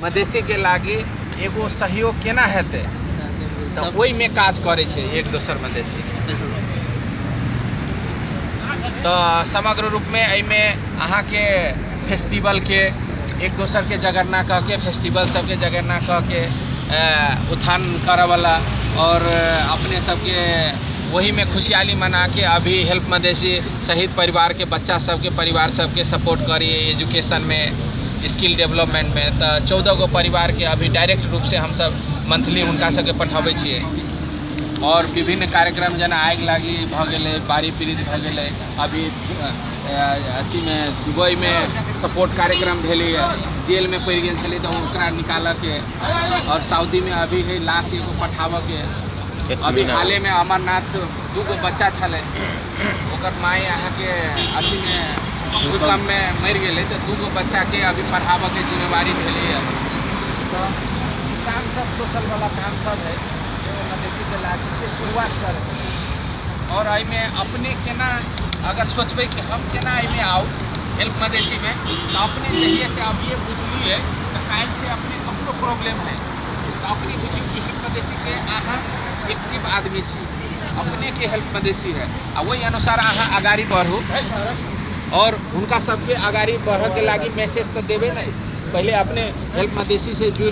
मधेसी के लागी एगो सहयोग केना हेतै तो वही में काज करे छे एक दोसर मधेसी। तो समग्र रूप में एहिमे अहाँ के फेस्टिवल के एक दोसर के जगरना कह के फेस्टिवल सबके जगरना कह के उत्थान करे वाला और अपने सबके वही में खुशहाली मना के अभी हेल्प मधेसी शहीद परिवार के बच्चा सबके परिवार सबके सपोर्ट करी एजुकेशन में स्किल डेवलपमेंट में। तो 14 गो परिवार के अभी डायरेक्ट रूप से हम सब मंथली उनका सबके पठाबै छियै और विभिन्न कार्यक्रम जना आग लागी भ गेलै बारी पीड़ित भ गेलै अभी अथी में दुबई में सपोर्ट कार्यक्रम भेलै जेल में पड़ गेल छलै तो ओकरा निकालऽ के और सऊदी में अभी है लाश एगो पठाबऽ के। अभी हाले में अमरनाथ 2 गो बच्चा छलै ओकर माई अहाँ के अथी में भूकंप में मर गए तो 2 गो बच्चा के अभी पढ़ाबऽ के जिम्मेवारी भेलै। तो काम सब सोशल वाला काम सब है जो मधेसी के लागी से शुरुआत कर और एहिमे अपने केना अगर सोचबै कि हम केना एहिमे आउ हेल्प मधेसी में तो अपने जहिए से अब ये बुझलिए तो काल्हि से अपने ककरो प्रॉब्लम है तो अपने बुझी कि हेल्प मधेसी के अहाँ एक्टिव आदमी छी अपने के हेल्प मधेसी है आ वही अनुसार अहाँ आगाड़ी बढ़ू और उनका सबके आगाड़ी बढ़े के लागी मैसेज तो देवे नहीं पहले अपने हेल्प मधेसी से जुड़